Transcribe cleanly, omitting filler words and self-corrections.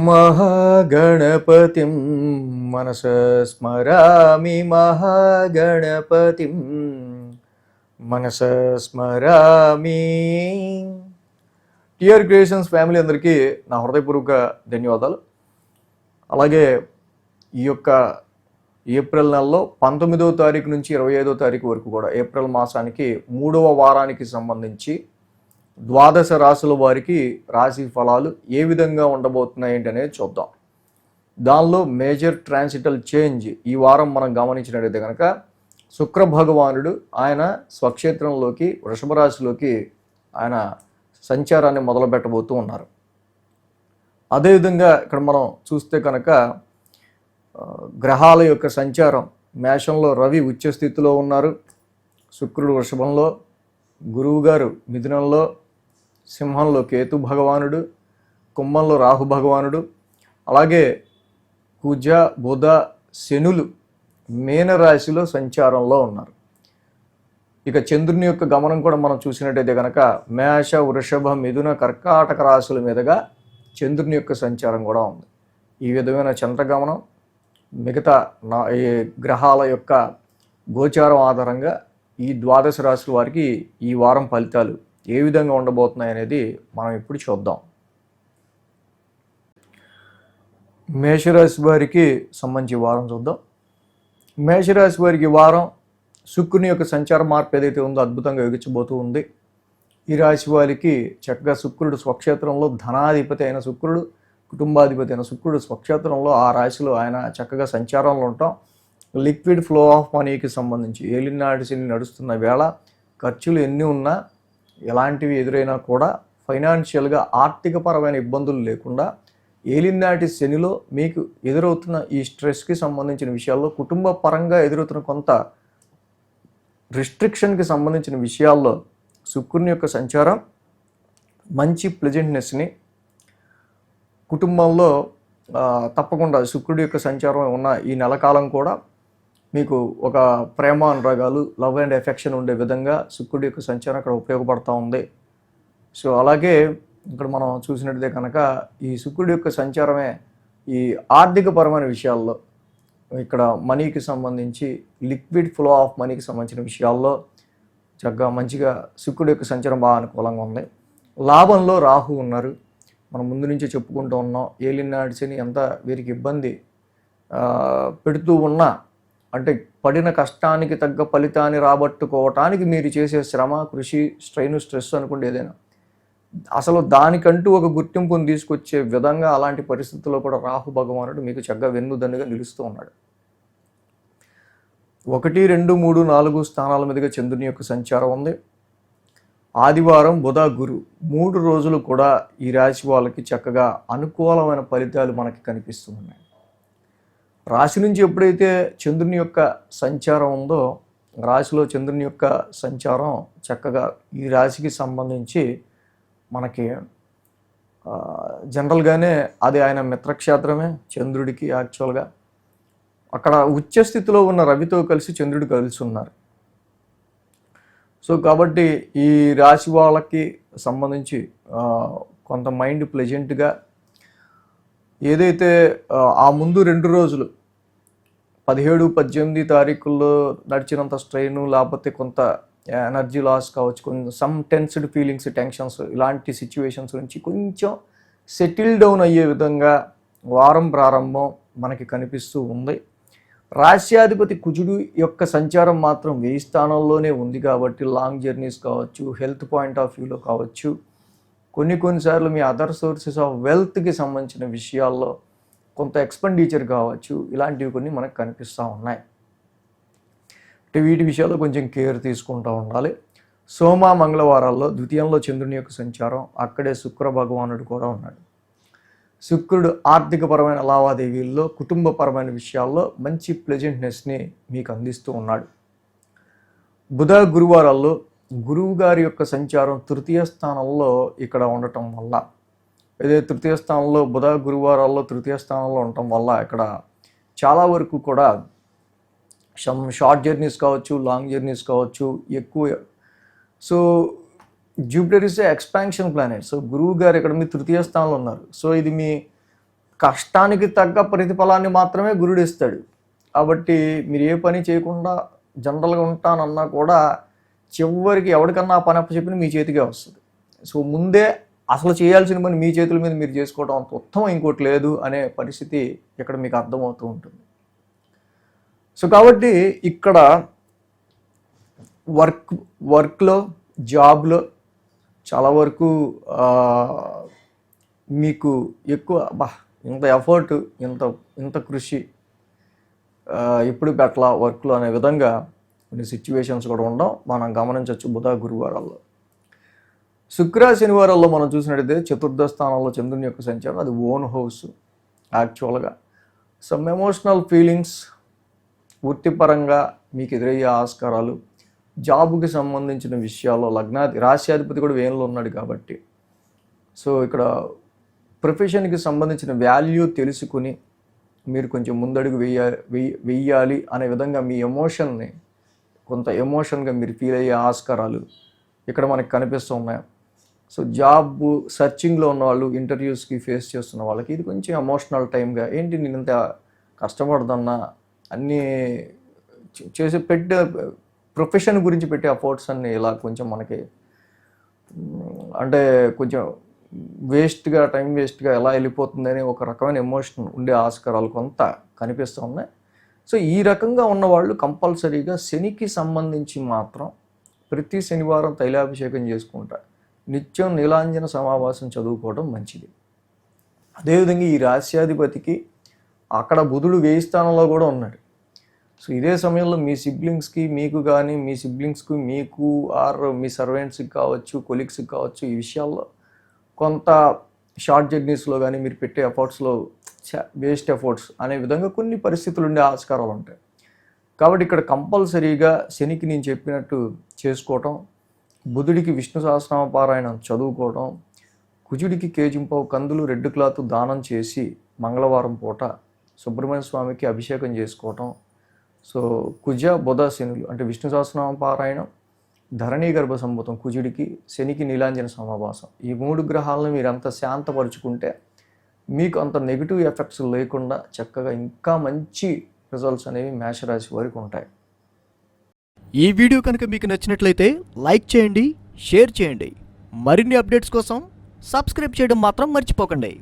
महागणपतिं मनसा स्मरामि महागणपतिं మనసా స్మరామి. TR creations family అందరికీ నా హృదయపూర్వక ధన్యవాదాలు. అలాగే ఈ యొక్క ఏప్రిల్ నెలలో 19వ తారీఖు నుంచి 25వ తారీఖు వరకు కూడా ఏప్రిల్ మాసానికి 3వ వారానికి సంబంధించి ద్వాదశ రాశుల వారికి రాశి ఫలాలు ఏ విధంగా ఉండబోతున్నాయి అనేది చూద్దాం. దానిలో మేజర్ ట్రాన్సిటల్ చేంజ్ ఈ వారం మనం గమనించినట్లయితే కనుక శుక్ర భగవానుడు ఆయన స్వక్షేత్రంలోకి వృషభ రాశిలోకి ఆయన సంచారాన్ని మొదలు పెట్టబోతూ ఉన్నారు. అదేవిధంగా ఇక్కడ మనం చూస్తే కనుక గ్రహాల యొక్క సంచారం మేషంలో రవి ఉచ్చ స్థితిలో ఉన్నారు, శుక్రుడు వృషభంలో, గురువు గారు మిథునంలో, సింహంలో కేతు భగవానుడు, కుంభంలో రాహు భగవానుడు, అలాగే కుజ బుధ శనులు మీనరాశిలో సంచారంలో ఉన్నారు. ఇక చంద్రుని యొక్క గమనం కూడా మనం చూసినట్టయితే కనుక మేష వృషభ మిథున కర్కాటక రాశుల మీదుగా చంద్రుని యొక్క సంచారం కూడా ఉంది. ఈ విధమైన చంద్రగమనం మిగతా ఈ గ్రహాల యొక్క గోచారం ఆధారంగా ఈ ద్వాదశ రాశుల వారికి ఈ వారం ఫలితాలు ఏ విధంగా ఉండబోతున్నాయి అనేది మనం ఇప్పుడు చూద్దాం. మేషరాశి వారికి సంబంధించి వారం చూద్దాం. మేషరాశి వారికి వారం శుక్రుని యొక్క సంచార మార్పు ఏదైతే ఉందో అద్భుతంగా యోగించబోతూ ఉంది. ఈ రాశి వారికి చక్కగా శుక్రుడు స్వక్షేత్రంలో ధనాధిపతి అయిన శుక్రుడు, కుటుంబాధిపతి అయిన శుక్రుడు స్వక్షేత్రంలో ఆ రాశిలో ఆయన చక్కగా సంచారంలో ఉంటాం. లిక్విడ్ ఫ్లో ఆఫ్ మనీకి సంబంధించి ఏలినాటి శని నడుస్తున్న వేళ ఖర్చులు ఎన్ని ఉన్నా ఎలాంటివి ఎదురైనా కూడా ఫైనాన్షియల్గా ఆర్థికపరమైన ఇబ్బందులు లేకుండా ఏలినాటి శనిలో మీకు ఎదురవుతున్న ఈ స్ట్రెస్కి సంబంధించిన విషయాల్లో కుటుంబ పరంగా ఎదురవుతున్న కొంత రిస్ట్రిక్షన్కి సంబంధించిన విషయాల్లో శుక్రుని యొక్క సంచారం మంచి ప్లెజెంట్నెస్ని కుటుంబంలో తప్పకుండా శుక్రుడి యొక్క సంచారం ఉన్న ఈ నెలకాలం కూడా మీకు ఒక ప్రేమ అనురాగాలు లవ్ అండ్ ఎఫెక్షన్ ఉండే విధంగా శుక్రుడి యొక్క సంచారం అక్కడ ఉపయోగపడుతూ ఉంది. సో అలాగే ఇక్కడ మనం చూసినట్లయితే కనుక ఈ శుక్రుడి యొక్క సంచారమే ఈ ఆర్థికపరమైన విషయాల్లో ఇక్కడ మనీకి సంబంధించి లిక్విడ్ ఫ్లో ఆఫ్ మనీకి సంబంధించిన విషయాల్లో చక్కగా మంచిగా శుక్రుడి యొక్క సంచారం బాగా అనుకూలంగా ఉంది. లాభంలో రాహు ఉన్నారు. మనం ముందు నుంచి చెప్పుకుంటూ ఉన్నాం ఏలినాటి శని ఎంత వీరికి ఇబ్బంది పెడుతూ ఉన్నా అంటే పడిన కష్టానికి తగ్గ ఫలితాన్ని రాబట్టుకోవటానికి మీరు చేసే శ్రమ కృషి స్ట్రెస్ అనుకోండి ఏదైనా అసలు దానికంటూ ఒక గుర్తింపును తీసుకొచ్చే విధంగా అలాంటి పరిస్థితుల్లో కూడా రాహు భగవానుడు మీకు చక్కగా వెన్నుదన్నుగా నిలుస్తూ ఉన్నాడు. 1, 2, 3, 4 స్థానాల మీదుగా చంద్రుని యొక్క సంచారం ఉంది. ఆదివారం బుధ గురు 3 రోజులు కూడా ఈ రాశి వాళ్ళకి చక్కగా అనుకూలమైన ఫలితాలు మనకి కనిపిస్తూ ఉన్నాయి. రాశి నుంచి ఎప్పుడైతే చంద్రుని యొక్క సంచారం ఉందో రాశిలో చంద్రుని యొక్క సంచారం చక్కగా ఈ రాశికి సంబంధించి మనకి జనరల్గానే అది ఆయన మిత్రక్షేత్రమే చంద్రుడికి. యాక్చువల్గా అక్కడ ఉచ్చ స్థితిలో ఉన్న రవితో కలిసి చంద్రుడు కలిసి ఉన్నారు. సో కాబట్టి ఈ రాశి వాళ్ళకి సంబంధించి కొంత మైండ్ ప్లెజెంట్గా ఏదైతే ఆ ముందు 2 రోజులు 17, 18 తారీఖుల్లో నడిచినంత స్ట్రెయిన్ లేకపోతే కొంత ఎనర్జీ లాస్ కావచ్చు, కొంచెం సమ్ టెన్స్డ్ ఫీలింగ్స్ టెన్షన్స్ ఇలాంటి సిచ్యువేషన్స్ నుంచి కొంచెం సెటిల్ డౌన్ అయ్యే విధంగా వారం ప్రారంభం మనకి కనిపిస్తూ ఉంది. రాశ్యాధిపతి కుజుడు యొక్క సంచారం మాత్రం 1000 స్థానాల్లోనే ఉంది కాబట్టి లాంగ్ జర్నీస్ కావచ్చు, హెల్త్ పాయింట్ ఆఫ్ వ్యూలో కావచ్చు, కొన్నిసార్లు మీ అదర్ సోర్సెస్ ఆఫ్ వెల్త్కి సంబంధించిన విషయాల్లో కొంత ఎక్స్పెండిచర్ కావచ్చు, ఇలాంటివి కొన్ని మనకు కనిపిస్తూ ఉన్నాయి. అంటే వీటి విషయాల్లో కొంచెం కేర్ తీసుకుంటూ ఉండాలి. సోమ మంగళవారాల్లో ద్వితీయంలో చంద్రుని యొక్క సంచారం, అక్కడే శుక్ర భగవానుడు కూడా ఉన్నాడు. శుక్రుడు ఆర్థికపరమైన లావాదేవీల్లో కుటుంబపరమైన విషయాల్లో మంచి ప్లెజెంట్నెస్ని మీకు అందిస్తూ ఉన్నాడు. బుధ గురువారాల్లో గురువు గారి యొక్క సంచారం తృతీయ స్థానంలో ఇక్కడ ఉండటం వల్ల ఏదైతే తృతీయ స్థానంలో బుధ గురువారాల్లో తృతీయ స్థానంలో ఉండటం వల్ల ఇక్కడ చాలా వరకు కూడా షార్ట్ జర్నీస్ కావచ్చు, లాంగ్ జర్నీస్ కావచ్చు ఎక్కువ. So Jupiter is expansion planet. So గురువు గారు ఇక్కడ మీ తృతీయ స్థానంలో ఉన్నారు. సో ఇది మీ కష్టానికి తగ్గ ప్రతిఫలాన్ని మాత్రమే గురుడు ఇస్తాడు. కాబట్టి మీరు ఏ పని చేయకుండా జనరల్గా ఉంటానన్నా కూడా చివరికి ఎవరికన్నా ఆ పని అప్పచెప్పిన మీ చేతికే వస్తుంది. సో ముందే అసలు చేయాల్సిన పని మీ చేతుల మీద మీరు చేసుకోవడం అంత ఉత్తమం ఇంకోటి లేదు అనే పరిస్థితి ఇక్కడ మీకు అర్థమవుతూ ఉంటుంది. సో కాబట్టి ఇక్కడ వర్క్లో జాబ్లో చాలా వరకు మీకు ఎక్కువ ఇంత ఎఫర్ట్ ఇంత కృషి ఎప్పుడు పెట్టలా వర్క్లో అనే విధంగా కొన్ని సిచ్యువేషన్స్ కూడా ఉండడం మనం గమనించవచ్చు బుధ గురువారాల్లో. శుక్ర శనివారాల్లో మనం చూసినట్టయితే చతుర్థ స్థానంలో చంద్రుని యొక్క సంచారం, అది ఓన్ హౌస్. యాక్చువల్గా సమ్ ఎమోషనల్ ఫీలింగ్స్ వృత్తిపరంగా మీకు ఎదురయ్యే ఆస్కారాలు, జాబుకి సంబంధించిన విషయాల్లో రాశ్యాధిపతి కూడా వేయంలో ఉన్నాడు కాబట్టి సో ఇక్కడ ప్రొఫెషన్కి సంబంధించిన వాల్యూ తెలుసుకుని మీరు కొంచెం ముందడుగు వెయ్యాలి అనే విధంగా మీ ఎమోషన్ని కొంత ఎమోషన్గా మీరు ఫీల్ అయ్యే ఆస్కారాలు ఇక్కడ మనకు కనిపిస్తూ ఉన్నాయి. సో జాబ్ సర్చింగ్లో ఉన్న వాళ్ళు, ఇంటర్వ్యూస్కి ఫేస్ చేస్తున్న వాళ్ళకి ఇది కొంచెం ఎమోషనల్ టైంగా, ఏంటి నేను ఇంత కష్టపడుతున్నా అన్నీ చేసి పెట్టే ప్రొఫెషన్ గురించి పెట్టే ఎఫర్ట్స్ అన్నీ ఇలా కొంచెం మనకి అంటే కొంచెం టైం వేస్ట్గా ఎలా వెళ్ళిపోతుందని ఒక రకమైన ఎమోషన్ ఉండే ఆస్కారాలు కొంత కనిపిస్తూ ఉన్నాయి. సో ఈ రకంగా ఉన్నవాళ్ళు కంపల్సరీగా శనికి సంబంధించి మాత్రం ప్రతి శనివారం తైలాభిషేకం చేసుకుంటా నిత్యం నీలాంజన సమావాసం చదువుకోవడం మంచిది. అదేవిధంగా ఈ రాశ్యాధిపతికి అక్కడ బుధుడు 1000 స్థానంలో కూడా ఉన్నాడు. సో ఇదే సమయంలో మీ సిబ్లింగ్స్కి మీకు కానీ మీ సిబ్లింగ్స్కి మీకు ఆర్ మీ సర్వెంట్స్కి కావచ్చు, కొలీగ్స్కి కావచ్చు, ఈ విషయాల్లో కొంత షార్ట్ జర్నీస్లో కానీ మీరు పెట్టే ఎఫర్ట్స్లో వేస్ట్ ఎఫర్ట్స్ అనే విధంగా కొన్ని పరిస్థితులు ఉండే ఆస్కారాలు ఉంటాయి. కాబట్టి ఇక్కడ కంపల్సరీగా శనికి నేను చెప్పినట్టు చేసుకోవటం, బుధుడికి విష్ణు సహస్రనామ పారాయణం చదువుకోవడం, కుజుడికి కేజింపావు కందులు రెడ్ క్లాత్ దానం చేసి మంగళవారం పూట సుబ్రహ్మణ్య స్వామికి అభిషేకం చేసుకోవటం. సో కుజ బుధ శనులు అంటే విష్ణు సహస్రనామ పారాయణం, ధరణీ గర్భ సంభూతం కుజుడికి, శనికి నీలాంజన సమావాసం, ఈ 3 గ్రహాలను మీరు అంత శాంతపరుచుకుంటే మీకు అంత నెగిటివ్ ఎఫెక్ట్స్ లేకుండా చక్కగా ఇంకా మంచి రిజల్ట్స్ అనేవి మేషరాశి వారికి ఉంటాయి. ఈ వీడియో కనుక మీకు నచ్చినట్లయితే లైక్ చేయండి, షేర్ చేయండి. మరిన్ని అప్డేట్స్ కోసం సబ్స్క్రైబ్ చేయడం మాత్రం మర్చిపోకండి.